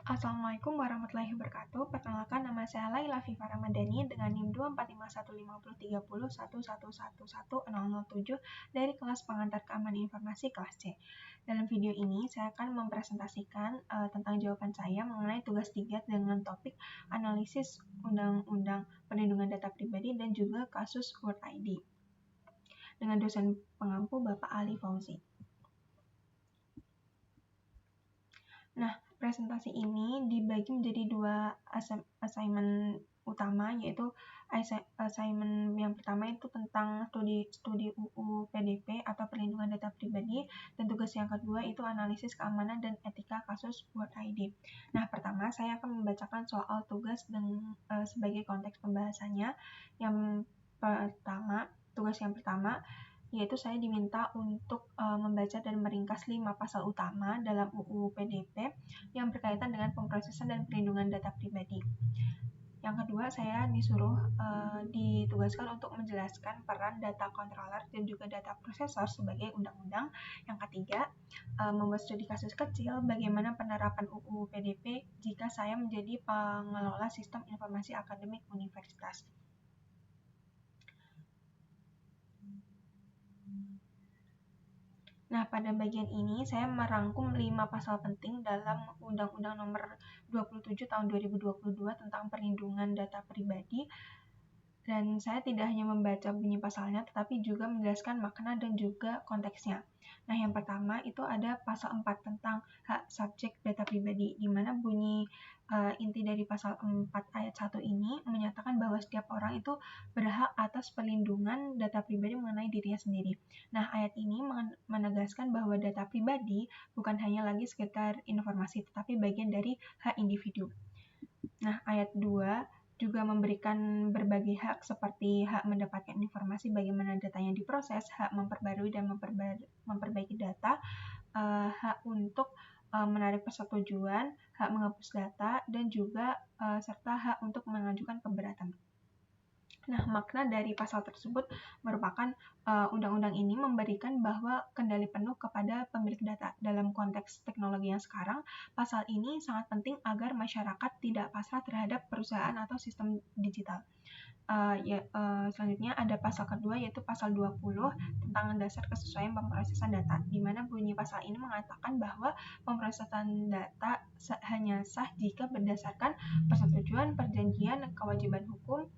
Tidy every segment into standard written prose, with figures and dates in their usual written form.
Assalamualaikum warahmatullahi wabarakatuh. Perkenalkan, nama saya Laila Viva Ramadhani dengan NIM 245150301111007 dari kelas pengantar keamanan informasi kelas C. Dalam video ini, saya akan mempresentasikan tentang jawaban saya mengenai tugas 3 dengan topik analisis Undang-Undang Perlindungan Data Pribadi dan juga kasus Word ID dengan dosen pengampu Bapak Ali Fauzi. Nah, presentasi ini dibagi menjadi dua assignment utama, yaitu assignment yang pertama itu tentang studi UU PDP atau perlindungan data pribadi, dan tugas yang kedua itu analisis keamanan dan etika kasus Word ID. Nah, pertama saya akan membacakan soal tugas sebagai konteks pembahasannya. Tugas yang pertama yaitu saya diminta untuk membaca dan meringkas 5 pasal utama dalam UU PDP yang berkaitan dengan pemrosesan dan perlindungan data pribadi. Yang kedua, saya ditugaskan untuk menjelaskan peran data controller dan juga data processor sebagai undang-undang. Yang ketiga, membuat studi kasus kecil bagaimana penerapan UU PDP jika saya menjadi pengelola sistem informasi akademik universitas. Nah, pada bagian ini saya merangkum 5 pasal penting dalam Undang-Undang Nomor 27 Tahun 2022 tentang perlindungan data pribadi. Dan saya tidak hanya membaca bunyi pasalnya, tetapi juga menjelaskan makna dan juga konteksnya. Nah, yang pertama itu ada pasal 4 tentang hak subjek data pribadi, di mana bunyi inti dari pasal 4 ayat 1 ini menyatakan bahwa setiap orang itu berhak atas perlindungan data pribadi mengenai dirinya sendiri. Nah, ayat ini menegaskan bahwa data pribadi bukan hanya lagi sekedar informasi, tetapi bagian dari hak individu. Nah, ayat 2 juga memberikan berbagai hak seperti hak mendapatkan informasi bagaimana datanya diproses, hak memperbarui dan memperbaiki data, hak untuk menarik persetujuan, hak menghapus data, dan juga serta hak untuk mengajukan keberatan. Nah, makna dari pasal tersebut merupakan undang-undang ini memberikan bahwa kendali penuh kepada pemilik data. Dalam konteks teknologi yang sekarang, pasal ini sangat penting agar masyarakat tidak pasrah terhadap perusahaan atau sistem digital. Selanjutnya ada pasal kedua, yaitu pasal 20 tentang dasar kesesuaian pemrosesan data, di mana bunyi pasal ini mengatakan bahwa pemrosesan data hanya sah jika berdasarkan persetujuan, perjanjian, kewajiban hukum,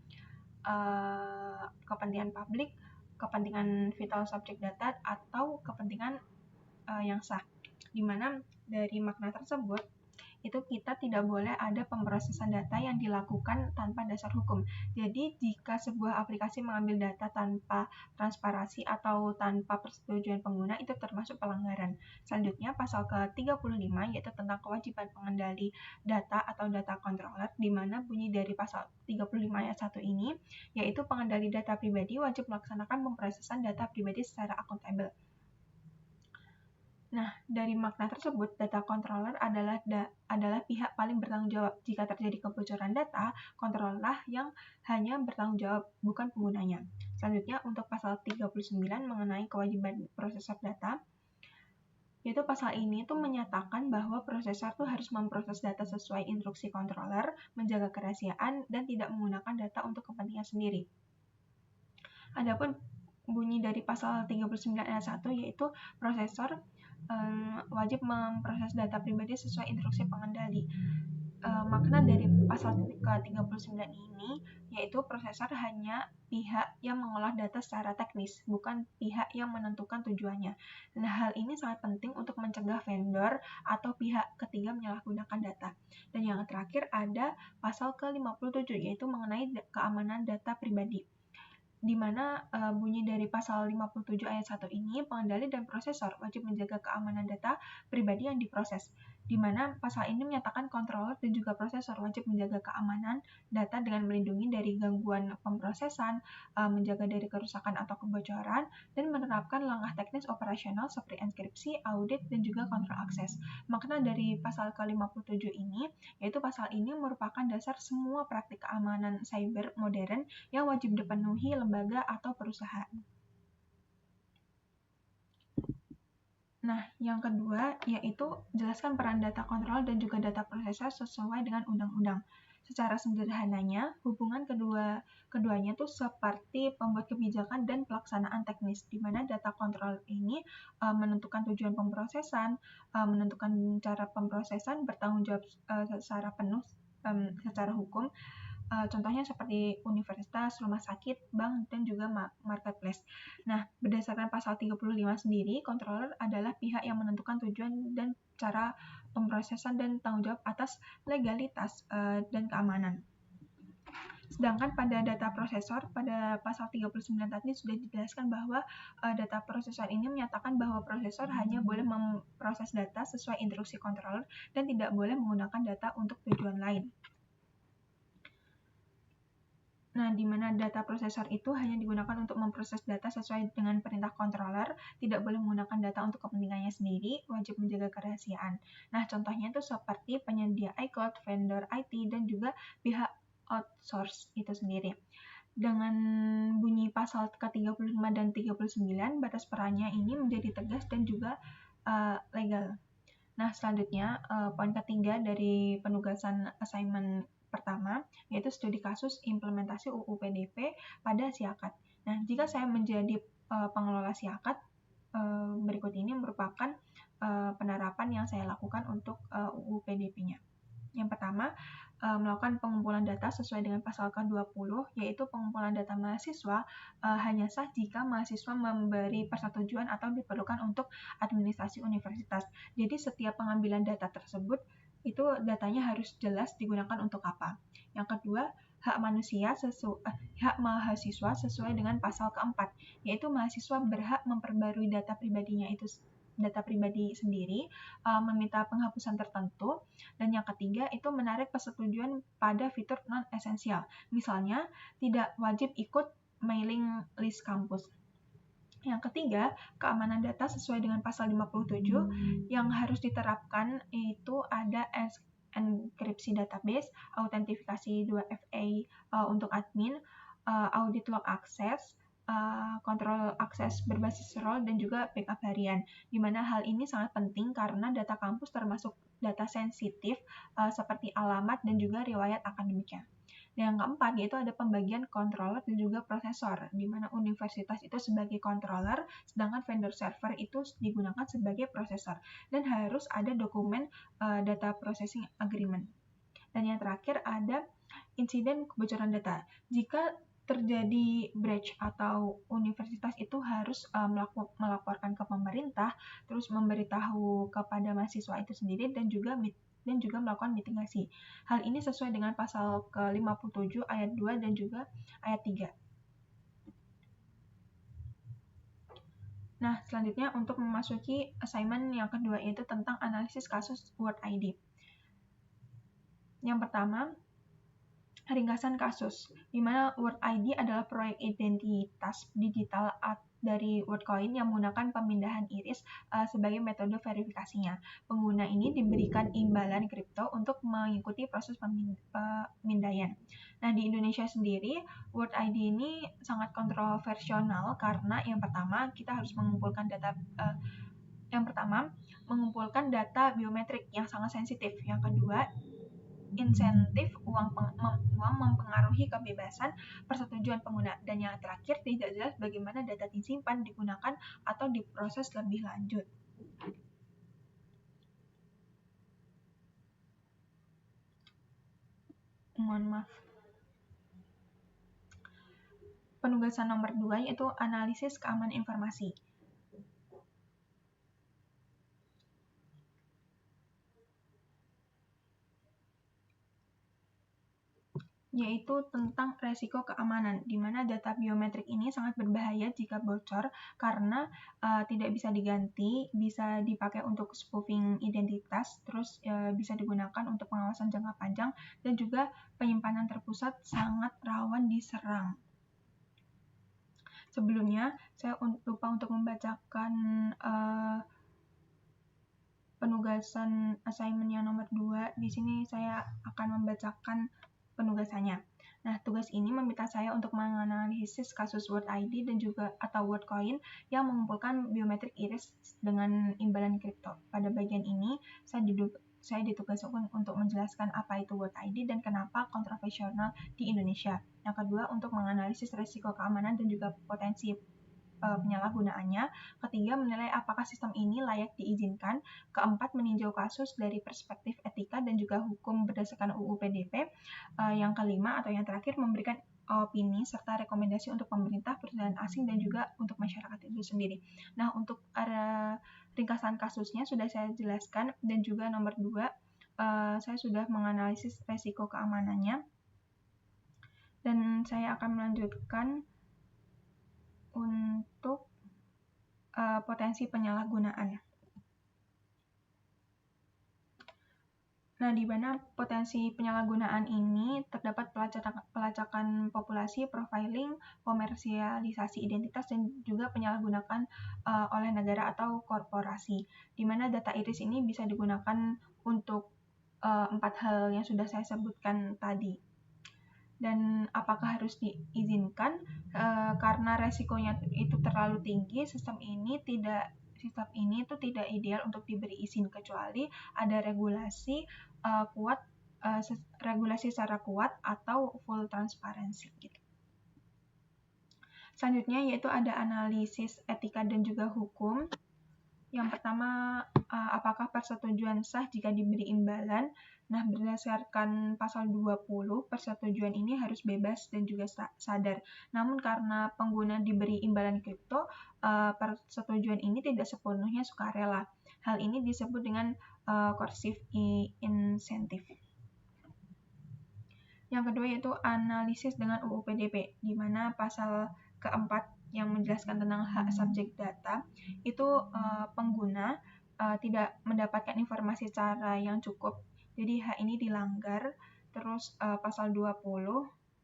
kepentingan publik, kepentingan vital subjek data, atau kepentingan yang sah. Di mana dari makna tersebut itu kita tidak boleh ada pemrosesan data yang dilakukan tanpa dasar hukum. Jadi jika sebuah aplikasi mengambil data tanpa transparansi atau tanpa persetujuan pengguna, itu termasuk pelanggaran. Selanjutnya pasal ke-35 yaitu tentang kewajiban pengendali data atau data controller, di mana bunyi dari pasal 35 ayat 1 ini yaitu pengendali data pribadi wajib melaksanakan pemrosesan data pribadi secara akuntabel. Nah, dari makna tersebut, data controller adalah pihak paling bertanggung jawab. Jika terjadi kebocoran data, controllerlah yang hanya bertanggung jawab, bukan penggunanya. Selanjutnya, untuk pasal 39 mengenai kewajiban prosesor data, yaitu pasal ini tuh menyatakan bahwa prosesor tuh harus memproses data sesuai instruksi controller, menjaga kerahasiaan, dan tidak menggunakan data untuk kepentingan sendiri. Adapun bunyi dari pasal 39 ayat 1 yaitu prosesor wajib memproses data pribadi sesuai instruksi pengendali. Makna dari pasal ke-39 ini yaitu prosesor hanya pihak yang mengolah data secara teknis, bukan pihak yang menentukan tujuannya. Nah, hal ini sangat penting untuk mencegah vendor atau pihak ketiga menyalahgunakan data. Dan yang terakhir ada pasal ke-57 yaitu mengenai keamanan data pribadi, di mana bunyi dari pasal 57 ayat 1 ini pengendali dan prosesor wajib menjaga keamanan data pribadi yang diproses, di mana pasal ini menyatakan controller dan juga prosesor wajib menjaga keamanan data dengan melindungi dari gangguan pemrosesan, menjaga dari kerusakan atau kebocoran, dan menerapkan langkah teknis operasional seperti enkripsi, audit, dan juga kontrol akses. Makna dari pasal ke-57 ini yaitu pasal ini merupakan dasar semua praktik keamanan cyber modern yang wajib dipenuhi lembaga atau perusahaan. Nah, yang kedua yaitu jelaskan peran data kontrol dan juga data prosesor sesuai dengan undang-undang. Secara sederhananya, hubungan keduanya tuh seperti pembuat kebijakan dan pelaksanaan teknis, di mana data kontrol ini menentukan tujuan pemrosesan, menentukan cara pemrosesan, bertanggung jawab secara penuh secara hukum. Contohnya seperti universitas, rumah sakit, bank, dan juga marketplace. Nah, berdasarkan pasal 35 sendiri, controller adalah pihak yang menentukan tujuan dan cara pemrosesan dan tanggung jawab atas legalitas dan keamanan. Sedangkan pada data prosesor, pada pasal 39 tadi sudah dijelaskan bahwa data prosesor ini menyatakan bahwa prosesor hanya boleh memproses data sesuai instruksi controller dan tidak boleh menggunakan data untuk tujuan lain. Nah, di mana data prosesor itu hanya digunakan untuk memproses data sesuai dengan perintah controller, tidak boleh menggunakan data untuk kepentingannya sendiri, wajib menjaga kerahasiaan. Nah, contohnya itu seperti penyedia iCloud, vendor IT, dan juga pihak outsource itu sendiri. Dengan bunyi pasal ke-35 dan 39, batas perannya ini menjadi tegas dan juga legal. Nah, selanjutnya, poin ketiga dari penugasan assignment pertama, yaitu studi kasus implementasi UU PDP pada Siakat. Nah, jika saya menjadi pengelola Siakat, berikut ini merupakan penerapan yang saya lakukan untuk UU PDP-nya. Yang pertama, melakukan pengumpulan data sesuai dengan pasal ke-20, yaitu pengumpulan data mahasiswa hanya sah jika mahasiswa memberi persetujuan atau diperlukan untuk administrasi universitas. Jadi setiap pengambilan data tersebut, itu datanya harus jelas digunakan untuk apa. Yang kedua, hak mahasiswa sesuai dengan pasal keempat, yaitu mahasiswa berhak memperbarui data pribadi sendiri, meminta penghapusan tertentu, dan yang ketiga itu menarik persetujuan pada fitur non-esensial. Misalnya, tidak wajib ikut mailing list kampus. Yang ketiga, keamanan data sesuai dengan pasal 57 yang harus diterapkan itu ada enkripsi database, autentifikasi 2FA untuk admin, audit log access, kontrol akses berbasis role, dan juga backup harian. Di mana hal ini sangat penting karena data kampus termasuk data sensitif seperti alamat dan juga riwayat akademiknya. Dan yang keempat yaitu ada pembagian controller dan juga prosesor, di mana universitas itu sebagai controller, sedangkan vendor server itu digunakan sebagai prosesor. Dan harus ada dokumen data processing agreement. Dan yang terakhir ada insiden kebocoran data. Jika terjadi breach atau universitas itu harus melaporkan ke pemerintah, terus memberitahu kepada mahasiswa itu sendiri dan juga melakukan mitigasi. Hal ini sesuai dengan pasal ke-57 ayat 2 dan juga ayat 3. Nah, selanjutnya untuk memasuki assignment yang kedua yaitu tentang analisis kasus Word ID. Yang pertama, ringkasan kasus, di mana Word ID adalah proyek identitas digital dari WordCoin yang menggunakan pemindahan iris sebagai metode verifikasinya. Pengguna ini diberikan imbalan kripto untuk mengikuti proses pemindaian. Nah, di Indonesia sendiri, Word ID ini sangat kontroversial karena yang pertama, kita harus mengumpulkan data biometrik yang sangat sensitif. Yang kedua, insentif uang mempengaruhi kebebasan persetujuan pengguna, dan yang terakhir tidak jelas bagaimana data disimpan, digunakan, atau diproses lebih lanjut. Mohon maaf. Penugasan nomor 2 yaitu analisis keamanan informasi. Yaitu tentang resiko keamanan, di mana data biometrik ini sangat berbahaya jika bocor karena tidak bisa diganti, bisa dipakai untuk spoofing identitas, terus bisa digunakan untuk pengawasan jangka panjang, dan juga penyimpanan terpusat sangat rawan diserang. Sebelumnya, saya lupa untuk membacakan penugasan assignment yang nomor 2. Di sini saya akan membacakan penugasannya. Nah, tugas ini meminta saya untuk menganalisis kasus World ID dan juga atau WorldCoin yang mengumpulkan biometrik iris dengan imbalan kripto. Pada bagian ini, saya ditugaskan untuk menjelaskan apa itu World ID dan kenapa kontroversial di Indonesia. Yang kedua, untuk menganalisis risiko keamanan dan juga potensi penyalahgunaannya. Ketiga, menilai apakah sistem ini layak diizinkan. Keempat, meninjau kasus dari perspektif etika dan juga hukum berdasarkan UU PDP. Yang kelima atau yang terakhir, memberikan opini serta rekomendasi untuk pemerintah, perusahaan asing, dan juga untuk masyarakat itu sendiri. Nah, untuk ringkasan kasusnya sudah saya jelaskan, dan juga nomor 2, saya sudah menganalisis resiko keamanannya, dan saya akan melanjutkan untuk potensi penyalahgunaan. Nah, di mana potensi penyalahgunaan ini terdapat pelacakan populasi, profiling, komersialisasi identitas, dan juga penyalahgunaan oleh negara atau korporasi. Di mana data iris ini bisa digunakan untuk 4 hal yang sudah saya sebutkan tadi. Dan apakah harus diizinkan? Karena resikonya itu terlalu tinggi, sistem ini itu tidak ideal untuk diberi izin kecuali ada regulasi kuat, regulasi secara kuat atau full transparansi gitu. Selanjutnya yaitu ada analisis etika dan juga hukum. Yang pertama, apakah persetujuan sah jika diberi imbalan? Nah, berdasarkan pasal 20, persetujuan ini harus bebas dan juga sadar. Namun karena pengguna diberi imbalan kripto, persetujuan ini tidak sepenuhnya sukarela. Hal ini disebut dengan coercive incentive. Yang kedua yaitu analisis dengan UU PDP, di mana pasal keempat yang menjelaskan tentang hak subjek data, itu pengguna tidak mendapatkan informasi secara yang cukup, jadi hak ini dilanggar. Terus pasal 20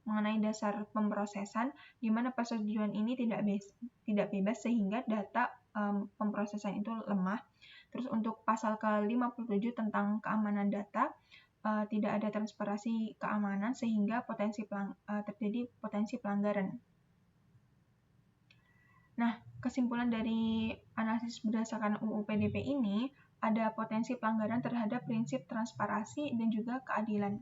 mengenai dasar pemrosesan, di mana persetujuan ini tidak bebas sehingga data pemrosesan itu lemah. Terus untuk pasal ke-57 tentang keamanan data, tidak ada transparansi keamanan sehingga terjadi potensi pelanggaran. Nah, kesimpulan dari analisis berdasarkan UU PDP ini, ada potensi pelanggaran terhadap prinsip transparansi dan juga keadilan.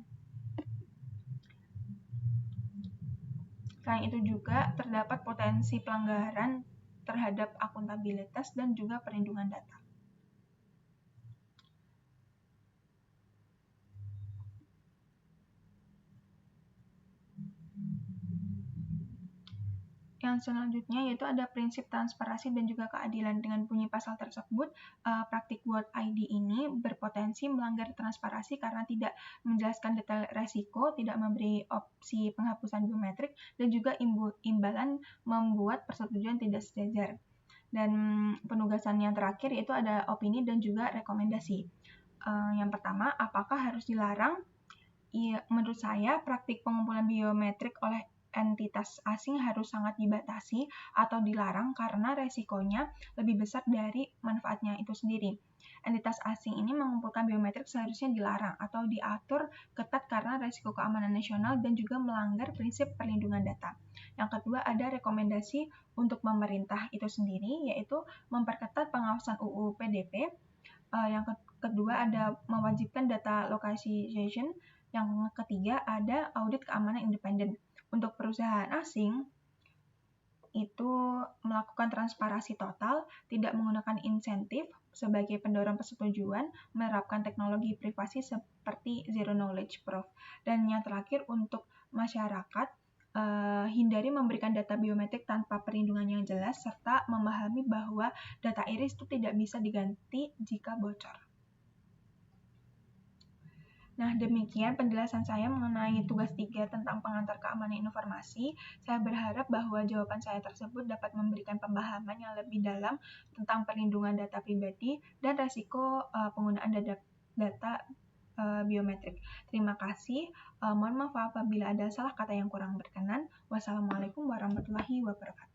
Selain itu juga terdapat potensi pelanggaran terhadap akuntabilitas dan juga perlindungan data. Yang selanjutnya yaitu ada prinsip transparansi dan juga keadilan. Dengan bunyi pasal tersebut, praktik World ID ini berpotensi melanggar transparansi karena tidak menjelaskan detail resiko, tidak memberi opsi penghapusan biometrik, dan juga imbalan membuat persetujuan tidak sejajar. Dan penugasan yang terakhir yaitu ada opini dan juga rekomendasi. Yang pertama, apakah harus dilarang? Menurut saya, praktik pengumpulan biometrik oleh entitas asing harus sangat dibatasi atau dilarang karena resikonya lebih besar dari manfaatnya itu sendiri. Entitas asing ini mengumpulkan biometrik seharusnya dilarang atau diatur ketat karena resiko keamanan nasional dan juga melanggar prinsip perlindungan data. Yang kedua ada rekomendasi untuk pemerintah itu sendiri, yaitu memperketat pengawasan UU PDP. Yang kedua ada mewajibkan data localization. Yang ketiga ada audit keamanan independen. Untuk perusahaan asing, itu melakukan transparansi total, tidak menggunakan insentif sebagai pendorong persetujuan, menerapkan teknologi privasi seperti zero knowledge proof. Dan yang terakhir untuk masyarakat, hindari memberikan data biometrik tanpa perlindungan yang jelas, serta memahami bahwa data iris itu tidak bisa diganti jika bocor. Nah, demikian penjelasan saya mengenai tugas 3 tentang pengantar keamanan informasi. Saya berharap bahwa jawaban saya tersebut dapat memberikan pemahaman yang lebih dalam tentang perlindungan data pribadi dan risiko penggunaan data biometrik. Terima kasih. Mohon maaf apabila ada salah kata yang kurang berkenan. Wassalamualaikum warahmatullahi wabarakatuh.